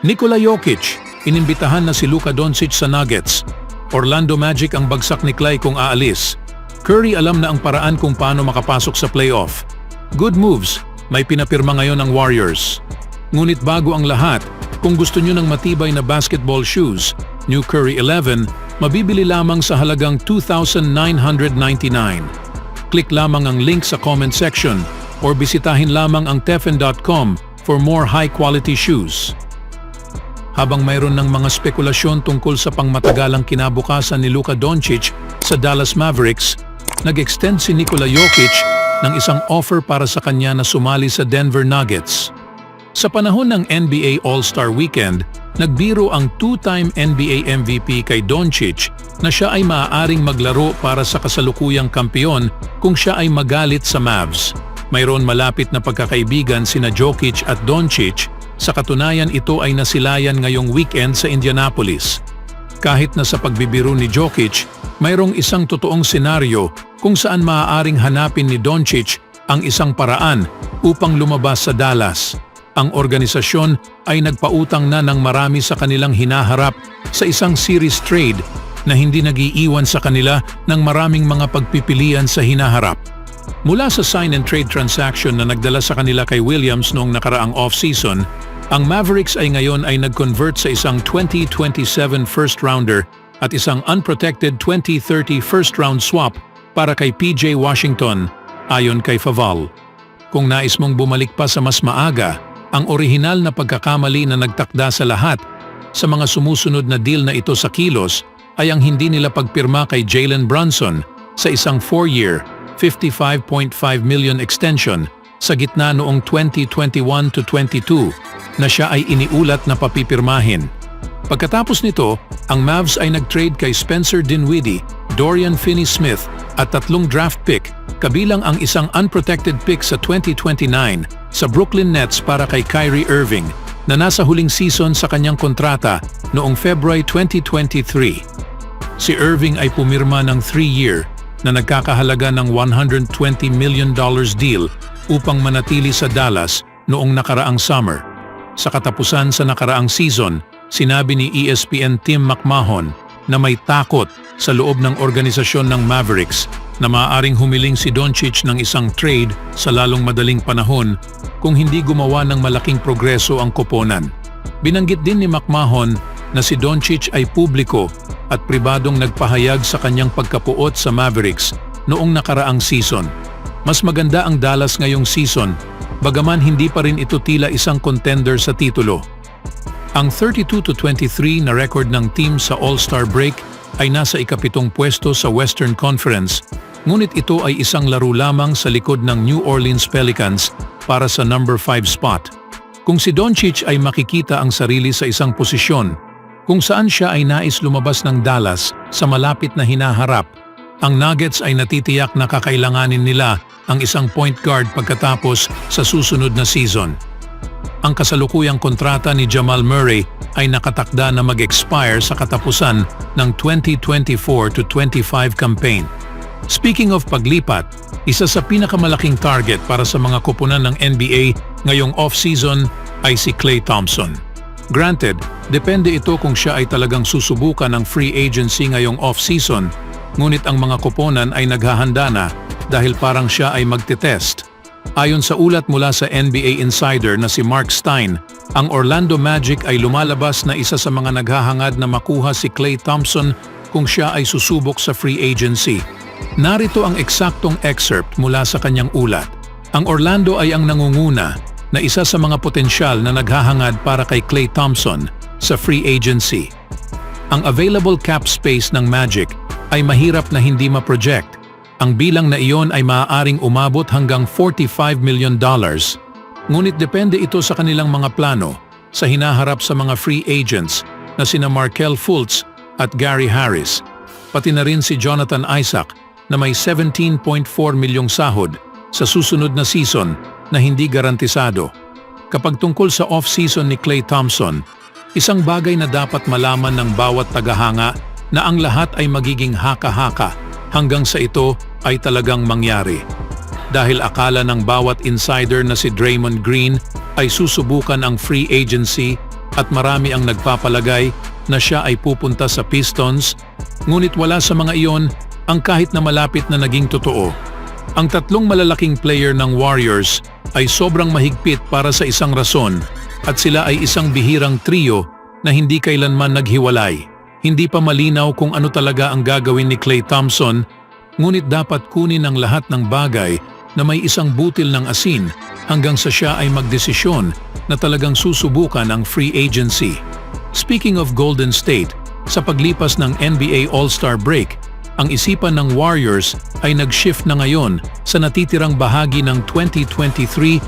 Nikola Jokic, inimbitahan na si Luka Doncic sa Nuggets. Orlando Magic ang bagsak ni Klay kung aalis. Curry alam na ang paraan kung paano makapasok sa playoff. Good moves, may pinapirma ngayon ang Warriors. Ngunit bago ang lahat, kung gusto nyo ng matibay na basketball shoes, New Curry 11, mabibili lamang sa halagang $2,999. Click lamang ang link sa comment section or bisitahin lamang ang tefen.com for more high-quality shoes. Habang mayroon ng mga spekulasyon tungkol sa pangmatagalang kinabukasan ni Luka Doncic sa Dallas Mavericks, nag-extend si Nikola Jokic ng isang offer para sa kanya na sumali sa Denver Nuggets. Sa panahon ng NBA All-Star Weekend, nagbiro ang two-time NBA MVP kay Doncic na siya ay maaaring maglaro para sa kasalukuyang kampiyon kung siya ay magalit sa Mavs. Mayroon malapit na pagkakaibigan sina Jokic at Doncic. Sa katunayan, ito ay nasilayan ngayong weekend sa Indianapolis. Kahit na sa pagbibiro ni Jokic, mayroong isang totoong senaryo kung saan maaaring hanapin ni Doncic ang isang paraan upang lumabas sa Dallas. Ang organisasyon ay nagpautang na ng marami sa kanilang hinaharap sa isang series trade na hindi nag-iiwan sa kanila ng maraming mga pagpipilian sa hinaharap. Mula sa sign and trade transaction na nagdala sa kanila kay Williams noong nakaraang off-season, ang Mavericks ay ngayon ay nag-convert sa isang 2027 first-rounder at isang unprotected 2030 first-round swap para kay PJ Washington, ayon kay Faval. Kung nais mong bumalik pa sa mas maaga, ang orihinal na pagkakamali na nagtakda sa lahat sa mga sumusunod na deal na ito sa kilos ay ang hindi nila pagpirma kay Jalen Brunson sa isang 4-year, $55.5 million extension sa gitna noong 2021 to 22 na siya ay iniulat na papipirmahin. Pagkatapos nito, ang Mavs ay nag-trade kay Spencer Dinwiddie, Dorian Finney-Smith at 3 draft pick kabilang ang isang unprotected pick sa 2029 sa Brooklyn Nets para kay Kyrie Irving na nasa huling season sa kanyang kontrata noong February 2023. Si Irving ay pumirma ng 3-year na nagkakahalaga ng $120 million deal upang manatili sa Dallas noong nakaraang summer. Sa katapusan sa nakaraang season, sinabi ni ESPN Tim McMahon na may takot sa loob ng organisasyon ng Mavericks na maaaring humiling si Doncic ng isang trade sa lalong madaling panahon kung hindi gumawa ng malaking progreso ang koponan. Binanggit din ni McMahon na si Doncic ay publiko at pribadong nagpahayag sa kanyang pagkapuot sa Mavericks noong nakaraang season. Mas maganda ang Dallas ngayong season, bagaman hindi pa rin ito tila isang contender sa titulo. Ang 32-23 na record ng team sa All-Star break ay nasa ika-7 pwesto sa Western Conference, ngunit ito ay isang laro lamang sa likod ng New Orleans Pelicans para sa number 5 spot. Kung si Doncic ay makikita ang sarili sa isang posisyon kung saan siya ay nais lumabas ng Dallas sa malapit na hinaharap, ang Nuggets ay natitiyak na kakailanganin nila ang isang point guard pagkatapos sa susunod na season. Ang kasalukuyang kontrata ni Jamal Murray ay nakatakda na mag-expire sa katapusan ng 2024-25 campaign. Speaking of paglipat, isa sa pinakamalaking target para sa mga koponan ng NBA ngayong off-season ay si Klay Thompson. Granted, depende ito kung siya ay talagang susubukan ng free agency ngayong off-season, ngunit ang mga koponan ay naghahanda na dahil parang siya ay magte-test. Ayon sa ulat mula sa NBA insider na si Mark Stein, ang Orlando Magic ay lumalabas na isa sa mga naghahangad na makuha si Klay Thompson kung siya ay susubok sa free agency. Narito ang eksaktong excerpt mula sa kanyang ulat. Ang Orlando ay ang nangunguna na isa sa mga potensyal na naghahangad para kay Klay Thompson sa free agency. Ang available cap space ng Magic ay mahirap na hindi ma-project. Ang bilang na iyon ay maaaring umabot hanggang $45 million. Ngunit depende ito sa kanilang mga plano sa hinaharap sa mga free agents na sina Markelle Fultz at Gary Harris, pati na rin si Jonathan Isaac na may 17.4 milyong sahod sa susunod na season na hindi garantisado. Kapag tungkol sa off-season ni Klay Thompson, isang bagay na dapat malaman ng bawat tagahanga na ang lahat ay magiging haka-haka hanggang sa ito ay talagang mangyari. Dahil akala ng bawat insider na si Draymond Green ay susubukan ang free agency at marami ang nagpapalagay na siya ay pupunta sa Pistons, ngunit wala sa mga iyon ang kahit na malapit na naging totoo. Ang tatlong malalaking player ng Warriors ay sobrang mahigpit para sa isang rason at sila ay isang bihirang trio na hindi kailanman naghiwalay. Hindi pa malinaw kung ano talaga ang gagawin ni Klay Thompson, ngunit dapat kunin ang lahat ng bagay na may isang butil ng asin hanggang sa siya ay magdesisyon na talagang susubukan ang free agency. Speaking of Golden State, sa paglipas ng NBA All-Star break, ang isipan ng Warriors ay nag-shift na ngayon sa natitirang bahagi ng 2023-24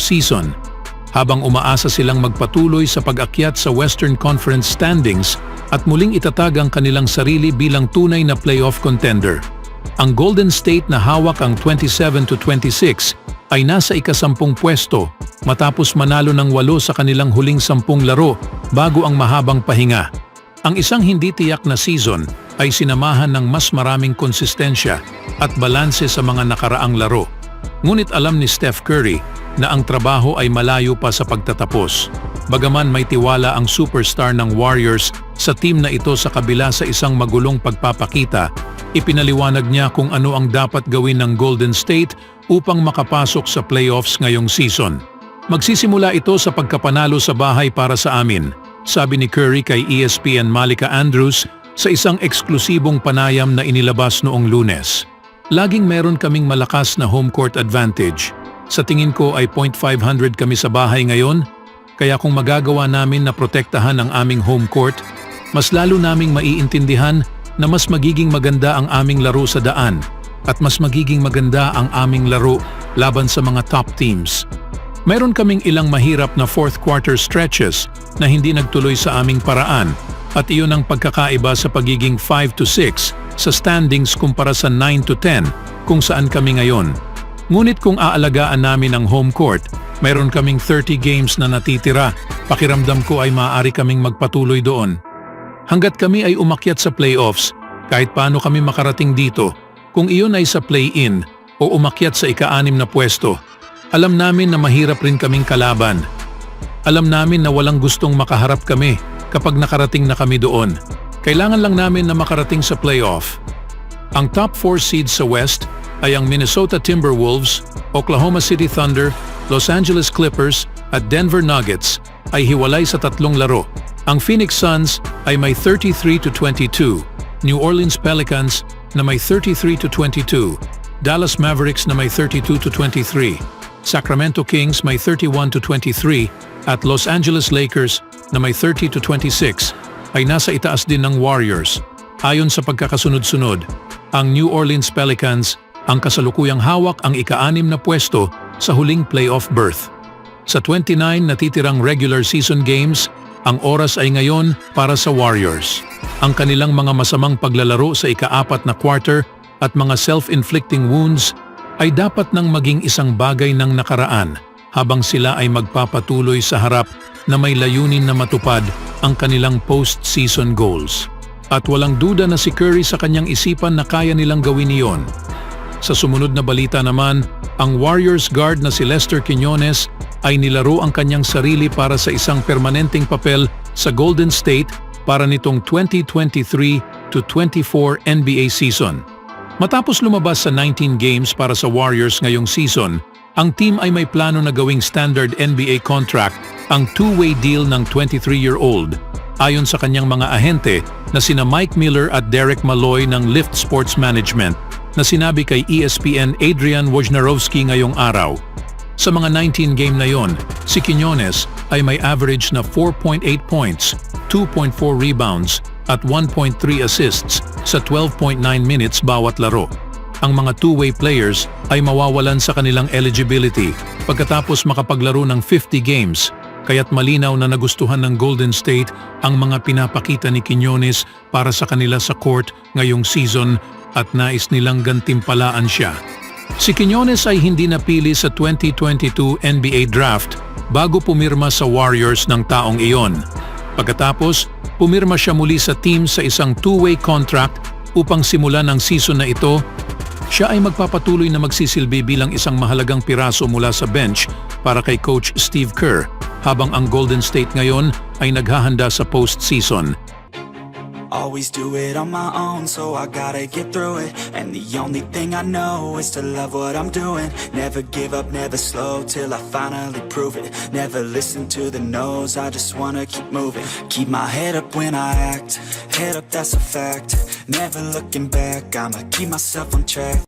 season. Habang umaasa silang magpatuloy sa pag-akyat sa Western Conference standings at muling itatag ang kanilang sarili bilang tunay na playoff contender. Ang Golden State na hawak ang 27-26 ay nasa ika-10 pwesto matapos manalo ng 8 sa kanilang huling 10 laro bago ang mahabang pahinga. Ang isang hindi tiyak na season ay sinamahan ng mas maraming konsistensya at balanse sa mga nakaraang laro. Ngunit alam ni Steph Curry na ang trabaho ay malayo pa sa pagtatapos. Bagaman may tiwala ang superstar ng Warriors sa team na ito sa kabila sa isang magulong pagpapakita, ipinaliwanag niya kung ano ang dapat gawin ng Golden State upang makapasok sa playoffs ngayong season. Magsisimula ito sa pagkapanalo sa bahay para sa amin, sabi ni Curry kay ESPN Malika Andrews sa isang eksklusibong panayam na inilabas noong Lunes. Laging meron kaming malakas na home court advantage. Sa tingin ko ay .500 kami sa bahay ngayon, kaya kung magagawa namin na protektahan ang aming home court, mas lalo naming maiintindihan na mas magiging maganda ang aming laro sa daan at mas magiging maganda ang aming laro laban sa mga top teams. Meron kaming ilang mahirap na fourth quarter stretches na hindi nagtuloy sa aming paraan at iyon ang pagkakaiba sa pagiging 5-6 sa standings kumpara sa 9-10 kung saan kami ngayon. Ngunit kung aalagaan namin ang home court, meron kaming 30 games na natitira, pakiramdam ko ay maaari kaming magpatuloy doon. Hanggat kami ay umakyat sa playoffs, kahit paano kami makarating dito, kung iyon ay sa play-in o umakyat sa ika-6 na pwesto, alam namin na mahirap rin kaming kalaban. Alam namin na walang gustong makaharap kami kapag nakarating na kami doon. Kailangan lang namin na makarating sa playoff. Ang top 4 seeds sa West ay ang Minnesota Timberwolves, Oklahoma City Thunder, Los Angeles Clippers at Denver Nuggets ay hiwalay sa 3 laro. Ang Phoenix Suns ay may 33-22, New Orleans Pelicans na may 33-22, Dallas Mavericks na may 32-23, Sacramento Kings may 31-23 at Los Angeles Lakers na may 30-26 ay nasa itaas din ng Warriors. Ayon sa pagkakasunod-sunod, ang New Orleans Pelicans ang kasalukuyang hawak ang ika-6 na pwesto sa huling playoff berth. Sa 29 natitirang regular season games, ang oras ay ngayon para sa Warriors. Ang kanilang mga masamang paglalaro sa ika-4 na quarter at mga self-inflicting wounds ay dapat nang maging isang bagay ng nakaraan habang sila ay magpapatuloy sa harap na may layunin na matupad ang kanilang post-season goals. At walang duda na si Curry sa kanyang isipan na kaya nilang gawin iyon. Sa sumunod na balita naman, ang Warriors guard na si Lester Quiñones ay nilaro ang kanyang sarili para sa isang permanenteng papel sa Golden State para nitong 2023-24 NBA season. Matapos lumabas sa 19 games para sa Warriors ngayong season, ang team ay may plano na gawing standard NBA contract ang two-way deal ng 23-year-old ayon sa kanyang mga ahente na sina Mike Miller at Derek Malloy ng Lift Sports Management na sinabi kay ESPN Adrian Wojnarowski ngayong araw. Sa mga 19 game na yon, si Quiñones ay may average na 4.8 points, 2.4 rebounds at 1.3 assists sa 12.9 minutes bawat laro. Ang mga two-way players ay mawawalan sa kanilang eligibility pagkatapos makapaglaro ng 50 games, kaya't malinaw na nagustuhan ng Golden State ang mga pinapakita ni Quiñones para sa kanila sa court ngayong season at nais nilang gantimpalaan siya. Si Quiñones ay hindi napili sa 2022 NBA Draft bago pumirma sa Warriors ng taong iyon. Pagkatapos, pumirma siya muli sa team sa isang two-way contract upang simulan ang season na ito. Siya ay magpapatuloy na magsisilbi bilang isang mahalagang piraso mula sa bench para kay Coach Steve Kerr habang ang Golden State ngayon ay naghahanda sa postseason. Always do it on my own, so I gotta get through it. And the only thing I know is to love what I'm doing. Never give up, never slow, till I finally prove it. Never listen to the no's, I just wanna keep moving. Keep my head up when I act, head up, that's a fact. Never looking back, I'ma keep myself on track.